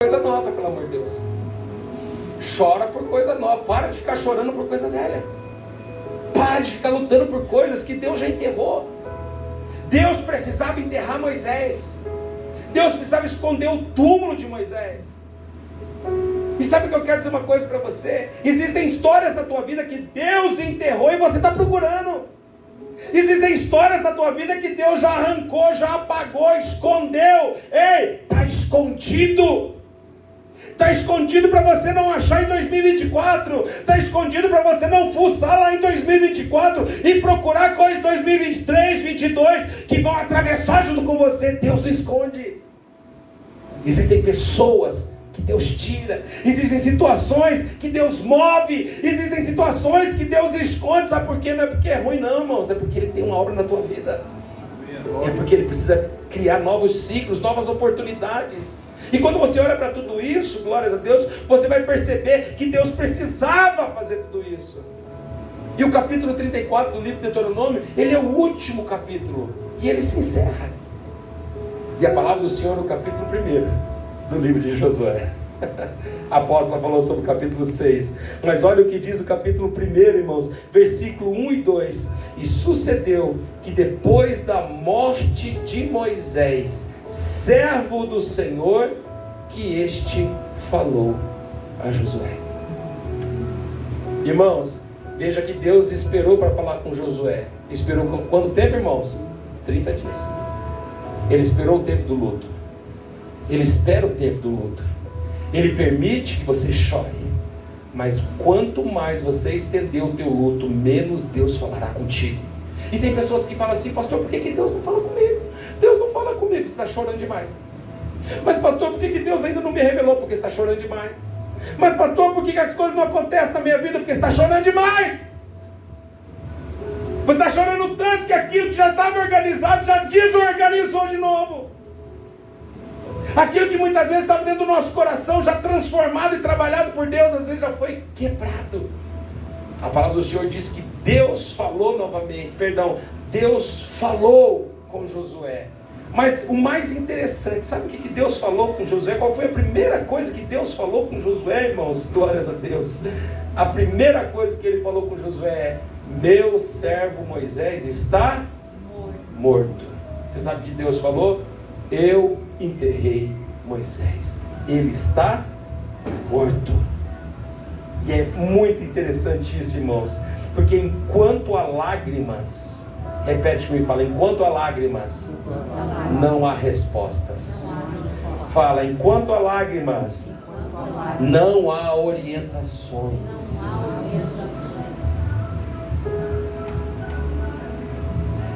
Coisa nova, pelo amor de Deus. Chora por coisa nova. Para de ficar chorando por coisa velha. Para de ficar lutando por coisas que Deus já enterrou. Deus precisava enterrar Moisés. Deus precisava esconder o túmulo de Moisés. E sabe o que eu quero dizer uma coisa para você? Existem histórias na tua vida que Deus enterrou e você está procurando. Existem histórias na tua vida que Deus já arrancou, já apagou, escondeu. Ei, está escondido. Está escondido para você não achar em 2024. Está escondido para você não fuçar lá em 2024 e procurar coisas de 2023, 2022 que vão atravessar junto com você. Deus esconde. Existem pessoas que Deus tira. Existem situações que Deus move. Existem situações que Deus esconde. Sabe por quê? Não é porque é ruim não, irmãos. É porque Ele tem uma obra na tua vida. É porque Ele precisa criar novos ciclos, novas oportunidades. E quando você olha para tudo isso, glórias a Deus, você vai perceber que Deus precisava fazer tudo isso. E o capítulo 34 do livro de Deuteronômio, ele é o último capítulo. E ele se encerra. E a palavra do Senhor no capítulo 1 do livro de Josué. A apóstola falou sobre o capítulo 6. Mas olha o que diz o capítulo 1, irmãos. Versículo 1 e 2. E sucedeu que depois da morte de Moisés, servo do Senhor, que este falou a Josué. Irmãos, veja que Deus esperou para falar com Josué. Esperou quanto tempo, irmãos? 30 dias. Ele esperou o tempo do luto. Ele espera o tempo do luto. Ele permite que você chore. Mas quanto mais você estender o teu luto, menos Deus falará contigo. E tem pessoas que falam assim: pastor, por que Deus não fala comigo? Deus não fala comigo, você está chorando demais. Mas pastor, por que Deus ainda não me revelou? Porque você está chorando demais. Mas pastor, por que as coisas não acontecem na minha vida? Porque você está chorando demais. Você está chorando tanto que aquilo que já estava organizado já desorganizou de novo. Aquilo que muitas vezes estava dentro do nosso coração, já transformado e trabalhado por Deus, às vezes já foi quebrado. A palavra do Senhor diz que Deus falou novamente, Deus falou com Josué. Mas o mais interessante, sabe o que Deus falou com Josué? Qual foi a primeira coisa que Deus falou com Josué, irmãos? Glórias a Deus. A primeira coisa que ele falou com Josué é: meu servo Moisés está morto. Você sabe o que Deus falou? Eu enterrei Moisés. Ele está morto. E é muito interessante isso, irmãos. Porque enquanto há lágrimas, repete comigo, fala: enquanto há lágrimas, não há respostas. Fala: enquanto há lágrimas, não há orientações.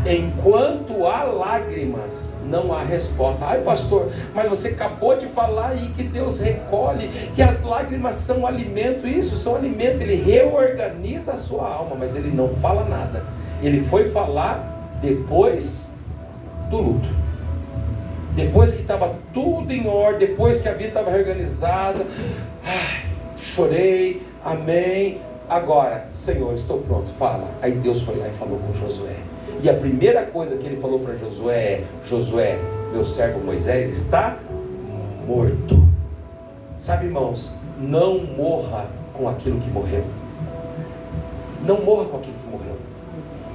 Enquanto há lágrimas, não há resposta. Ai pastor, mas você acabou de falar aí que Deus recolhe, que as lágrimas são alimento. Isso, são alimento. Ele reorganiza a sua alma, mas ele não fala nada. Ele foi falar depois do luto, depois que estava tudo em ordem, depois que a vida estava reorganizada. Chorei, amém. Agora, Senhor, estou pronto, fala. Aí Deus foi lá e falou com Josué. E a primeira coisa que ele falou para Josué é: Josué, meu servo Moisés está morto. Sabe, irmãos, não morra com aquilo que morreu. Não morra com aquilo que morreu.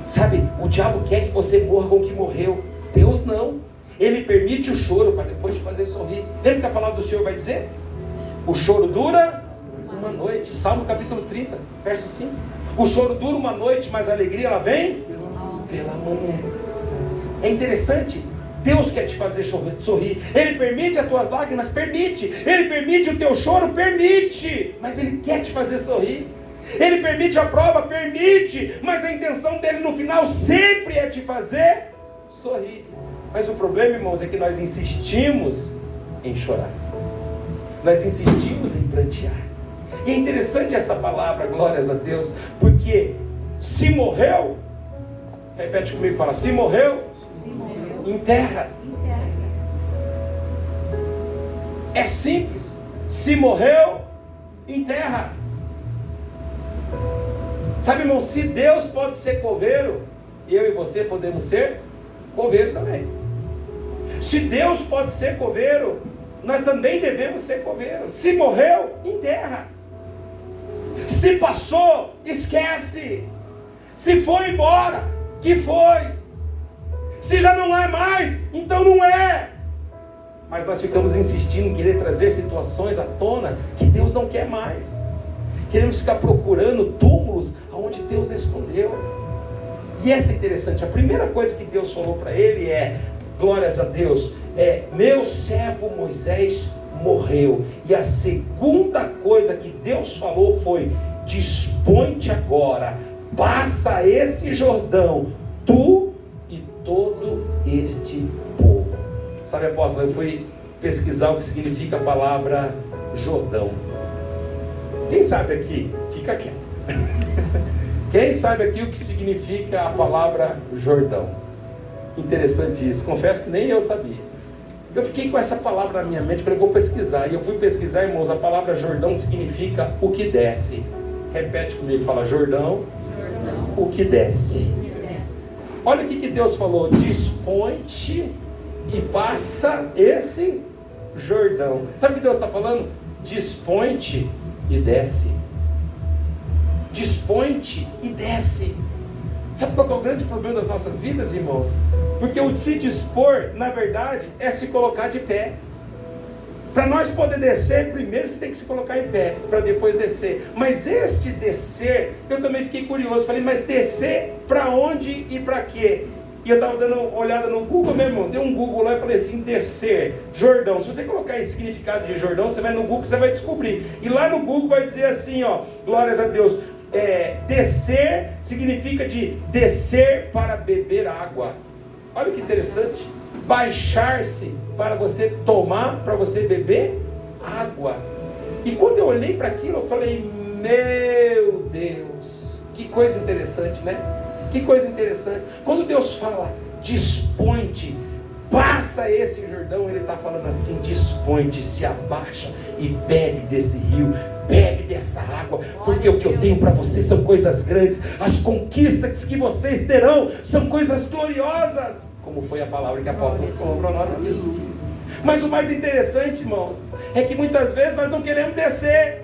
Sabe, o diabo quer que você morra com o que morreu. Deus não. Ele permite o choro para depois te fazer sorrir. Lembra que a palavra do Senhor vai dizer? O choro dura uma noite. Salmo capítulo 30, verso 5. O choro dura uma noite, mas a alegria ela vem pela manhã. É interessante. Deus quer te fazer sorrir. Ele permite as tuas lágrimas? Permite. Ele permite o teu choro? Permite. Mas Ele quer te fazer sorrir. Ele permite a prova? Permite. Mas a intenção dele no final sempre é te fazer sorrir. Mas o problema, irmãos, é que nós insistimos em chorar. Nós insistimos em prantear. E é interessante esta palavra, glórias a Deus, porque se morreu, repete comigo, fala: se morreu, enterra. É simples. Se morreu, enterra. Sabe, irmão, se Deus pode ser coveiro, eu e você podemos ser coveiro também. Se Deus pode ser coveiro, nós também devemos ser coveiros. Se morreu, enterra. Se passou, esquece. Se foi embora, que foi. Se já não é mais, então não é. Mas nós ficamos insistindo em querer trazer situações à tona que Deus não quer mais. Queremos ficar procurando túmulos onde Deus escondeu. E essa é interessante. A primeira coisa que Deus falou para ele é: glórias a Deus, meu servo Moisés morreu. E a segunda coisa que Deus falou foi: dispõe-te agora, passa esse Jordão, tu e todo este povo. Sabe, apóstolo, eu fui pesquisar o que significa a palavra Jordão. Quem sabe aqui? Fica quieto. Quem sabe aqui o que significa a palavra Jordão? Interessante isso. Confesso que nem eu sabia. Eu fiquei com essa palavra na minha mente, falei, vou pesquisar. E eu fui pesquisar, irmãos, a palavra Jordão significa o que desce. Repete comigo, fala Jordão, o que desce. Olha o que Deus falou: dispõe-te e passa esse Jordão. Sabe o que Deus está falando? Dispõe-te e desce. Dispõe-te e desce. Sabe qual é o grande problema das nossas vidas, irmãos? Porque o de se dispor, na verdade, é se colocar de pé. Para nós poder descer, primeiro você tem que se colocar em pé, para depois descer. Mas este descer, eu também fiquei curioso. Falei, mas descer para onde e para quê? E eu estava dando uma olhada no Google, meu irmão. Dei um Google lá e falei assim: descer, Jordão. Se você colocar esse significado de Jordão, você vai no Google, você vai descobrir. E lá no Google vai dizer assim, ó, glórias a Deus. Descer significa de descer para beber água. Olha que interessante. Baixar-se para você tomar, para você beber água. E quando eu olhei para aquilo, eu falei, meu Deus, que coisa interessante, né? Que coisa interessante. Quando Deus fala, dispõe-te, passa esse Jordão, Ele está falando assim: dispõe-te, se abaixa e bebe desse rio, bebe dessa água, porque o que eu tenho para você são coisas grandes, as conquistas que vocês terão são coisas gloriosas, como foi a palavra que a apóstola falou para nós aqui. Mas o mais interessante, irmãos, é que muitas vezes nós não queremos descer,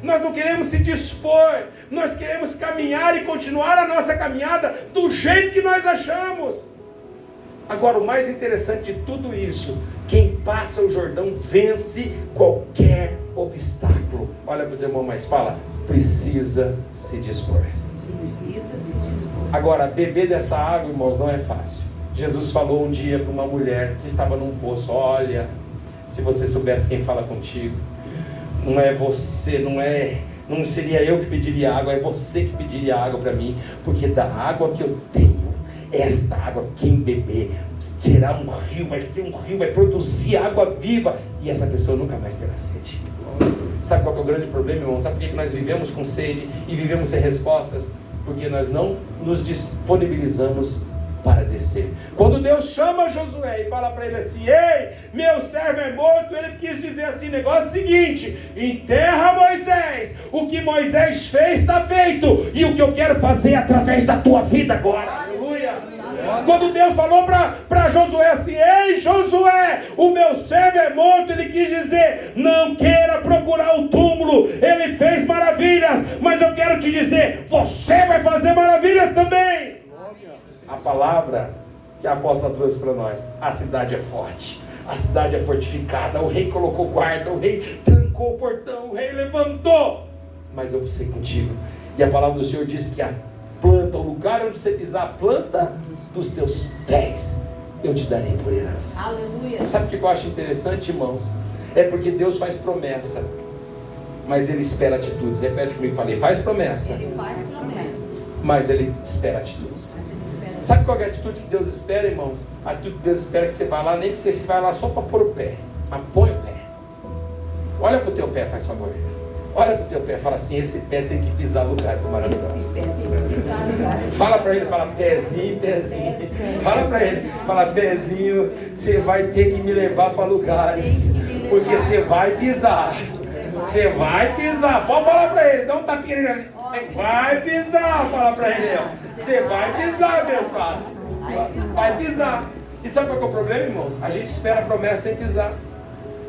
nós não queremos se dispor, nós queremos caminhar e continuar a nossa caminhada do jeito que nós achamos. Agora, o mais interessante de tudo isso, quem passa o Jordão vence qualquer obstáculo. Olha para o teu irmão, mas fala, precisa se dispor. Agora, beber dessa água, irmãos, não é fácil. Jesus falou um dia para uma mulher que estava num poço: olha, se você soubesse quem fala contigo, não é você, não seria eu que pediria água, é você que pediria água para mim, porque da água que eu tenho, esta água, quem beber, será um rio, vai ser um rio, vai produzir água viva, e essa pessoa nunca mais terá sede. Sabe qual que é o grande problema, irmão? Sabe por que nós vivemos com sede e vivemos sem respostas? Porque nós não nos disponibilizamos para descer. Quando Deus chama Josué e fala para ele assim: ei, meu servo é morto, ele quis dizer assim, negócio seguinte: enterra Moisés, o que Moisés fez está feito, e o que eu quero fazer é através da tua vida agora. Aleluia. Quando Deus falou para Josué assim: ei Josué, o meu servo é morto, ele quis dizer, não queira procurar o túmulo, ele fez maravilhas, mas eu quero te dizer, você vai fazer maravilhas também. A palavra que a apóstola trouxe para nós: a cidade é forte, a cidade é fortificada, o rei colocou guarda, o rei trancou o portão, o rei levantou, mas eu vou ser contigo. E a palavra do Senhor diz que a planta, o lugar onde você pisar, a planta dos teus pés, eu te darei por herança. Aleluia. Sabe o que eu acho interessante, irmãos? É porque Deus faz promessa, mas Ele espera atitudes. Repete comigo, falei, faz promessa. Ele faz promessa, mas Ele espera atitudes. Sabe qual é a atitude que Deus espera, irmãos? A atitude que Deus espera que você vá lá, nem que você vá lá só para pôr o pé, mas põe o pé. Olha para o teu pé, faz favor. Olha para o teu pé, fala assim: esse pé tem que pisar lugares maravilhosos. Fala para ele, fala pezinho, pezinho. Fala para ele, fala pezinho, você vai ter que me levar para lugares, porque você vai pisar. Você vai pisar. Pode falar para ele, dá um tapinha nele. Vai pisar, fala para ele. Você vai pisar, abençoado. Vai pisar. E sabe qual é o problema, irmãos? A gente espera a promessa sem pisar.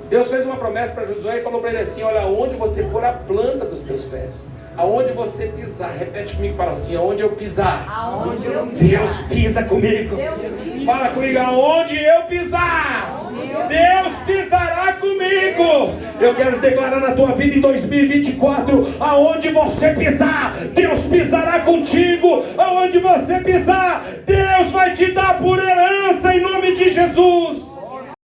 Deus fez uma promessa para Josué e falou para ele assim: olha, aonde você pôr a planta dos teus pés, aonde você pisar, repete comigo, fala assim: aonde eu pisar, aonde eu pisar, Deus pisa comigo. Deus pisa. Fala comigo: aonde eu pisar, Deus pisará comigo. Eu quero declarar na tua vida em 2024: aonde você pisar, Deus pisará contigo. Aonde você pisar, Deus vai te dar por herança.